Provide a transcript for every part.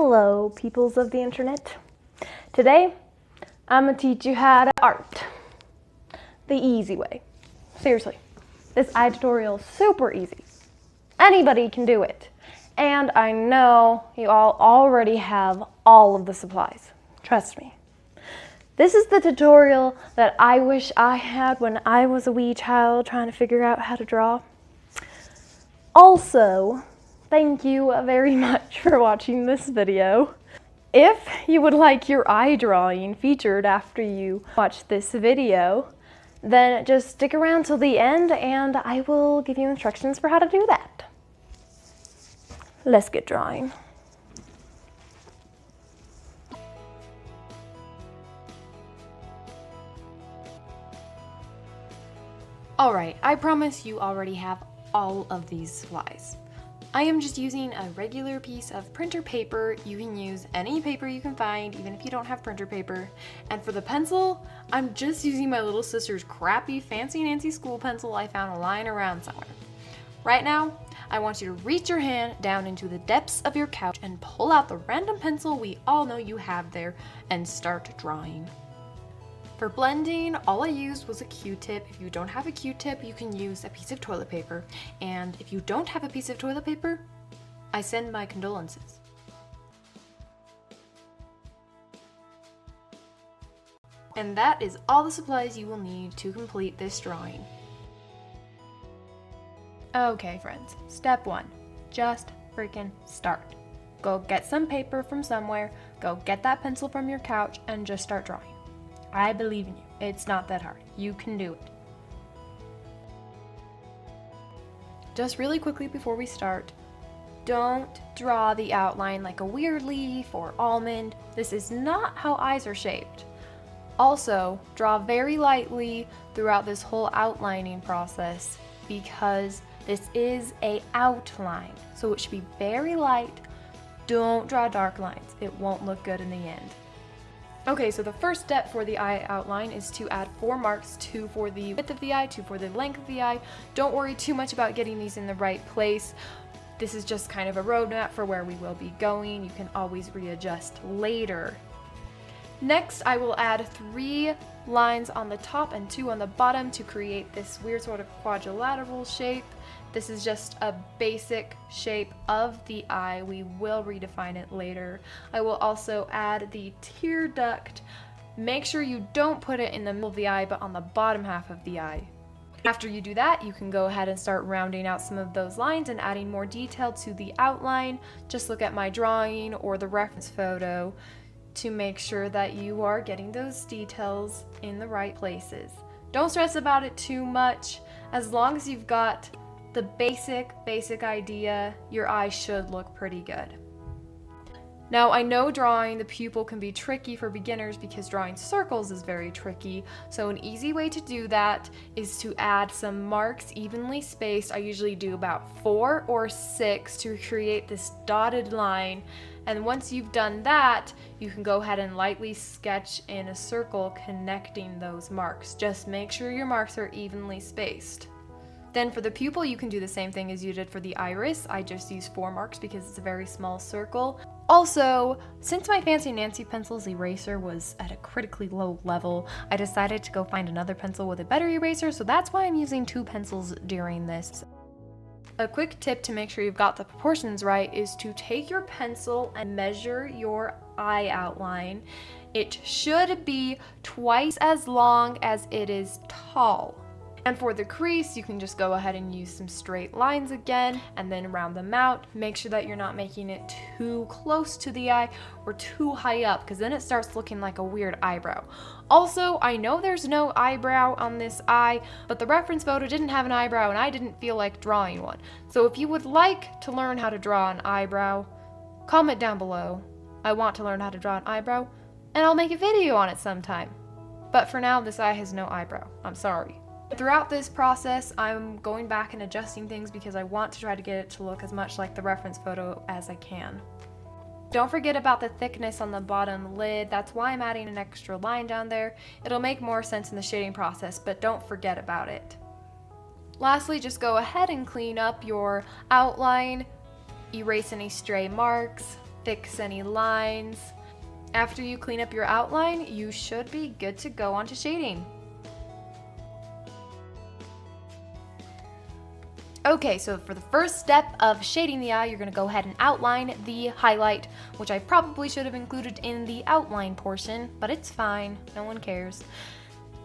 Hello, peoples of the internet. Today, I'm gonna teach you how to art the easy way. Seriously, this eye tutorial is super easy. Anybody can do it. And I know you all already have all of the supplies. Trust me. This is the tutorial that I wish I had when I was a wee child trying to figure out how to draw. Also, thank you very much for watching this video. If you would like your eye drawing featured after you watch this video, then just stick around till the end and I will give you instructions for how to do that. Let's get drawing. Alright, I promise you already have all of these supplies. I am just using a regular piece of printer paper. You can use any paper you can find, even if you don't have printer paper. And for the pencil, I'm just using my little sister's crappy Fancy Nancy school pencil I found lying around somewhere. Right now, I want you to reach your hand down into the depths of your couch and pull out the random pencil we all know you have there and start drawing. For blending, all I used was a Q-tip. If you don't have a Q-tip, you can use a piece of toilet paper. And if you don't have a piece of toilet paper, I send my condolences. And that is all the supplies you will need to complete this drawing. Okay, friends, step one, just freaking start. Go get some paper from somewhere, go get that pencil from your couch, and just start drawing. I believe in you. It's not that hard. You can do it. Just really quickly before we start, don't draw the outline like a weird leaf or almond. This is not how eyes are shaped. Also, draw very lightly throughout this whole outlining process because this is an outline. So it should be very light. Don't draw dark lines. It won't look good in the end. Okay, so the first step for the eye outline is to add 4 marks, 2 for the width of the eye, 2 for the length of the eye. Don't worry too much about getting these in the right place. This is just kind of a roadmap for where we will be going. You can always readjust later. Next, I will add 3 lines on the top and 2 on the bottom to create this weird sort of quadrilateral shape. This is just a basic shape of the eye. We will redefine it later. I will also add the tear duct. Make sure you don't put it in the middle of the eye, but on the bottom half of the eye. After you do that, you can go ahead and start rounding out some of those lines and adding more detail to the outline. Just look at my drawing or the reference photo to make sure that you are getting those details in the right places. Don't stress about it too much. As long as you've got the basic idea, your eye should look pretty good. Now, I know drawing the pupil can be tricky for beginners because drawing circles is very tricky. So an easy way to do that is to add some marks evenly spaced. I usually do about 4 or 6 to create this dotted line. And once you've done that, you can go ahead and lightly sketch in a circle connecting those marks. Just make sure your marks are evenly spaced. Then for the pupil, you can do the same thing as you did for the iris. I just use 4 marks because it's a very small circle. Also, since my Fancy Nancy pencil's eraser was at a critically low level, I decided to go find another pencil with a better eraser, so that's why I'm using 2 pencils during this. A quick tip to make sure you've got the proportions right is to take your pencil and measure your eye outline. It should be twice as long as it is tall. And for the crease, you can just go ahead and use some straight lines again and then round them out. Make sure that you're not making it too close to the eye or too high up because then it starts looking like a weird eyebrow. Also, I know there's no eyebrow on this eye, but the reference photo didn't have an eyebrow and I didn't feel like drawing one. So if you would like to learn how to draw an eyebrow, comment down below. I want to learn how to draw an eyebrow and I'll make a video on it sometime. But for now, this eye has no eyebrow. I'm sorry. Throughout this process, I'm going back and adjusting things because I want to try to get it to look as much like the reference photo as I can. Don't forget about the thickness on the bottom lid. That's why I'm adding an extra line down there. It'll make more sense in the shading process, but don't forget about it. Lastly, just go ahead and clean up your outline, erase any stray marks, fix any lines. After you clean up your outline, you should be good to go on to shading. Okay, so for the first step of shading the eye, you're going to go ahead and outline the highlight, which I probably should have included in the outline portion, but it's fine, no one cares.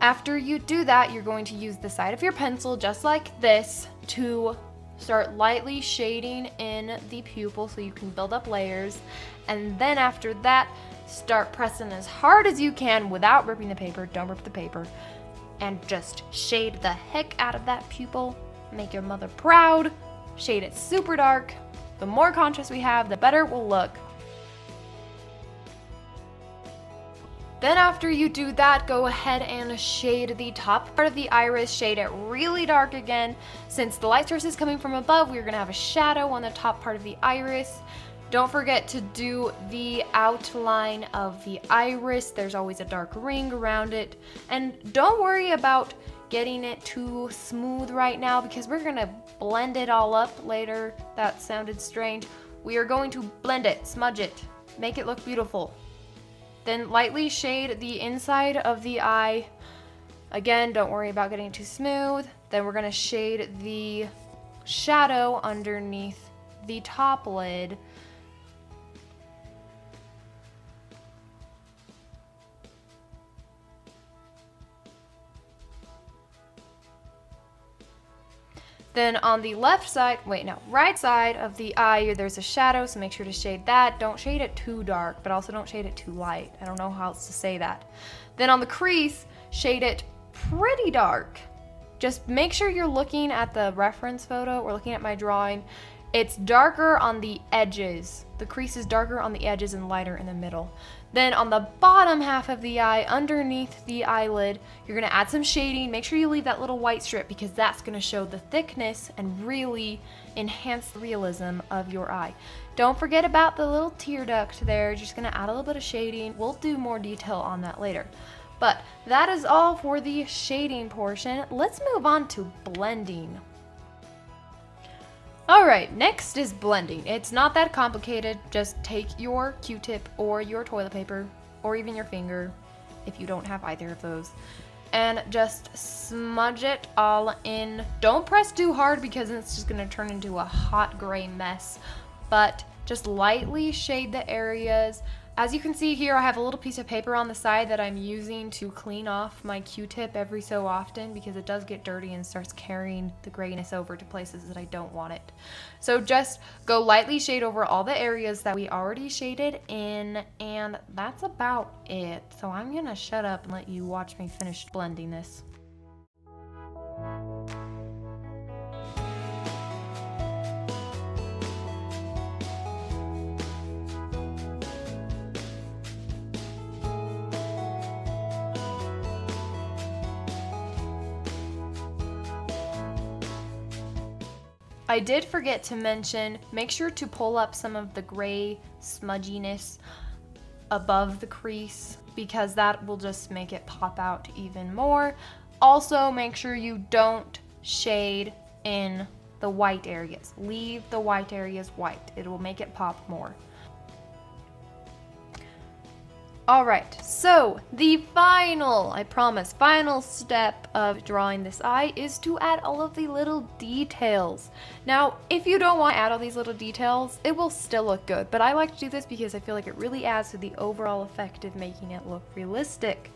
After you do that, you're going to use the side of your pencil, just like this, to start lightly shading in the pupil so you can build up layers. And then after that, start pressing as hard as you can without ripping the paper. Don't rip the paper. And just shade the heck out of that pupil. Make your mother proud. Shade it super dark. The more contrast we have, the better it will look. Then after you do that, go ahead and shade the top part of the iris. Shade it really dark again. Since the light source is coming from above, we're going to have a shadow on the top part of the iris. Don't forget to do the outline of the iris. There's always a dark ring around it. And don't worry about getting it too smooth right now because we're going to blend it all up later. That sounded strange. We are going to blend it, smudge it, make it look beautiful. Then lightly shade the inside of the eye. Again, don't worry about getting it too smooth. Then we're going to shade the shadow underneath the top lid. Then on the right side of the eye, there's a shadow, so make sure to shade that. Don't shade it too dark, but also don't shade it too light. I don't know how else to say that. Then on the crease, shade it pretty dark. Just make sure you're looking at the reference photo or looking at my drawing. It's darker on the edges. The crease is darker on the edges and lighter in the middle. Then on the bottom half of the eye, underneath the eyelid, you're gonna add some shading. Make sure you leave that little white strip because that's gonna show the thickness and really enhance the realism of your eye. Don't forget about the little tear duct there. Just gonna add a little bit of shading. We'll do more detail on that later. But that is all for the shading portion. Let's move on to blending. Alright, next is blending. It's not that complicated. Just take your Q-tip or your toilet paper or even your finger, if you don't have either of those, and just smudge it all in. Don't press too hard because it's just going to turn into a hot gray mess, but just lightly shade the areas. As you can see here, I have a little piece of paper on the side that I'm using to clean off my Q-tip every so often because it does get dirty and starts carrying the grayness over to places that I don't want it. So just go lightly shade over all the areas that we already shaded in, and that's about it. So I'm gonna shut up and let you watch me finish blending this. I did forget to mention, make sure to pull up some of the gray smudginess above the crease because that will just make it pop out even more. Also, make sure you don't shade in the white areas. Leave the white areas white. It will make it pop more. Alright, so the final step of drawing this eye is to add all of the little details. Now, if you don't want to add all these little details, it will still look good, but I like to do this because I feel like it really adds to the overall effect of making it look realistic.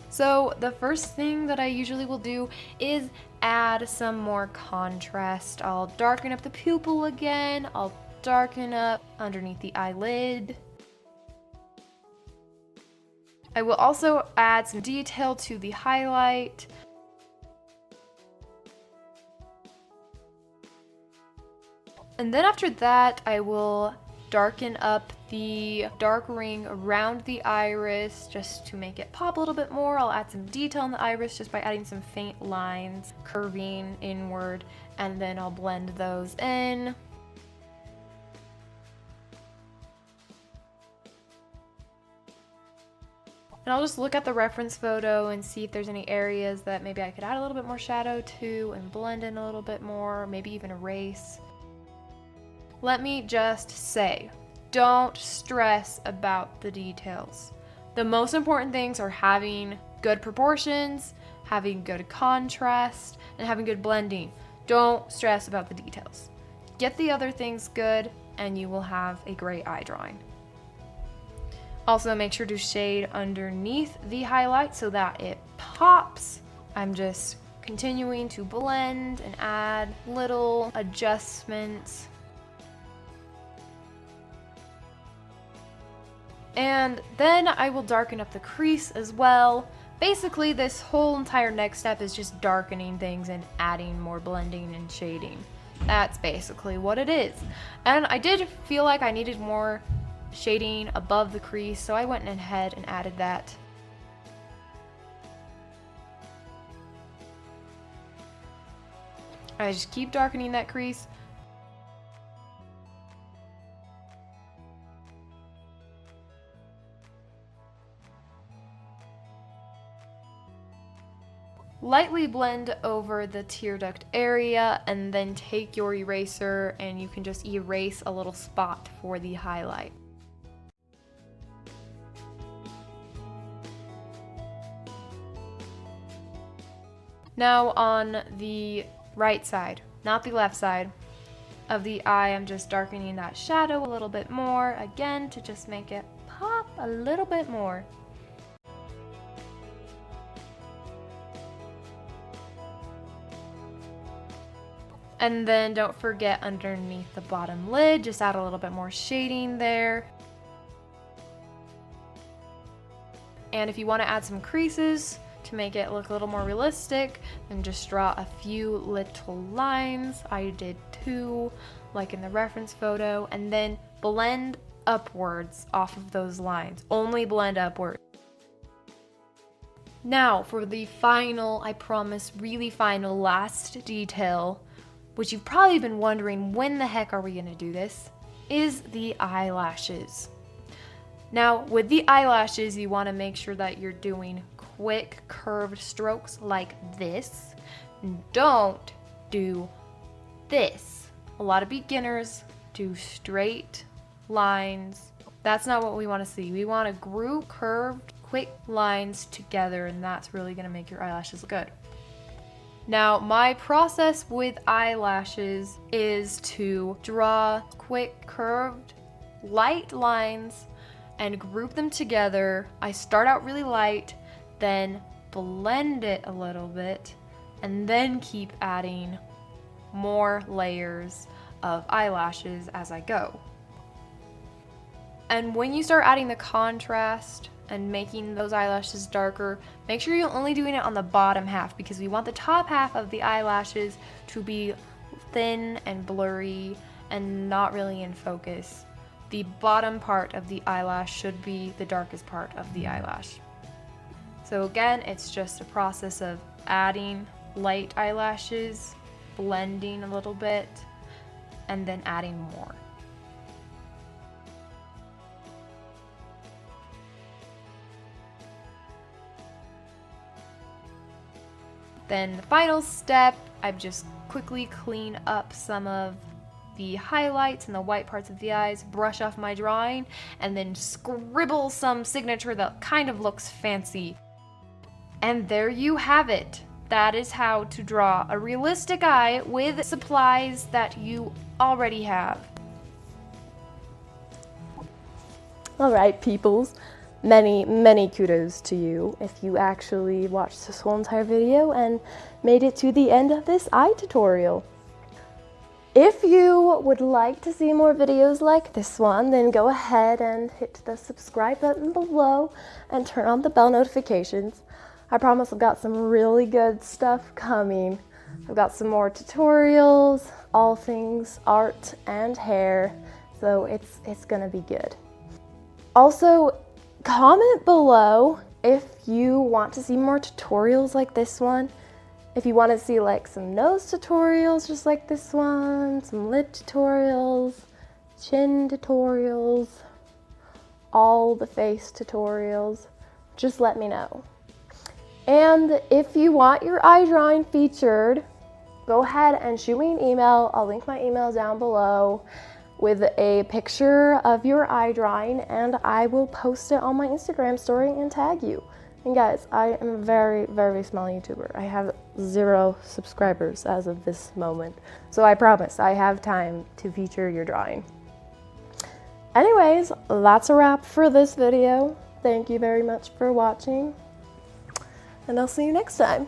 So the first thing that I usually will do is add some more contrast. I'll darken up the pupil again, I'll darken up underneath the eyelid. I will also add some detail to the highlight. And then after that, I will darken up the dark ring around the iris just to make it pop a little bit more. I'll add some detail in the iris just by adding some faint lines curving inward, and then I'll blend those in. And I'll just look at the reference photo and see if there's any areas that maybe I could add a little bit more shadow to and blend in a little bit more, maybe even erase. Let me just say, don't stress about the details. The most important things are having good proportions, having good contrast, and having good blending. Don't stress about the details. Get the other things good and you will have a great eye drawing. Also, make sure to shade underneath the highlight so that it pops. I'm just continuing to blend and add little adjustments. And then I will darken up the crease as well. Basically, this whole entire next step is just darkening things and adding more blending and shading. That's basically what it is. And I did feel like I needed more shading above the crease, so I went ahead and added that. I just keep darkening that crease. Lightly blend over the tear duct area and then take your eraser and you can just erase a little spot for the highlight. Now on the right side, not the left side of the eye, I'm just darkening that shadow a little bit more, again to just make it pop a little bit more. And then don't forget underneath the bottom lid, just add a little bit more shading there. And if you want to add some creases to make it look a little more realistic, then just draw a few little lines. I did 2, like in the reference photo, and then blend upwards off of those lines. Only blend upward. Now for the final, I promise, really final last detail, which you've probably been wondering, when the heck are we gonna do this, is the eyelashes. Now, with the eyelashes, you wanna make sure that you're doing quick curved strokes like this. Don't do this. A lot of beginners do straight lines. That's not what we wanna see. We wanna group curved, quick lines together, and that's really gonna make your eyelashes look good. Now, my process with eyelashes is to draw quick, curved, light lines and group them together. I start out really light, then blend it a little bit, and then keep adding more layers of eyelashes as I go. And when you start adding the contrast and making those eyelashes darker, make sure you're only doing it on the bottom half, because we want the top half of the eyelashes to be thin and blurry and not really in focus. The bottom part of the eyelash should be the darkest part of the eyelash. So again, it's just a process of adding light eyelashes, blending a little bit, and then adding more. Then the final step, I just quickly clean up some of the highlights and the white parts of the eyes, brush off my drawing, and then scribble some signature that kind of looks fancy. And there you have it. That is how to draw a realistic eye with supplies that you already have. All right, peoples. Many kudos to you if you actually watched this whole entire video and made it to the end of this eye tutorial. If you would like to see more videos like this one, then go ahead and hit the subscribe button below and turn on the bell notifications. I promise I've got some really good stuff coming. I've got some more tutorials, all things art and hair, so it's gonna be good. Also, comment below if you want to see more tutorials like this one. If you want to see like some nose tutorials just like this one, some lip tutorials, chin tutorials, all the face tutorials, just let me know. And if you want your eye drawing featured, go ahead and shoot me an email. I'll link my email down below. with a picture of your eye drawing, and I will post it on my Instagram story and tag you. And guys, I am a very, very small YouTuber. I have 0 subscribers as of this moment. So I promise I have time to feature your drawing. Anyways, that's a wrap for this video. Thank you very much for watching, and I'll see you next time.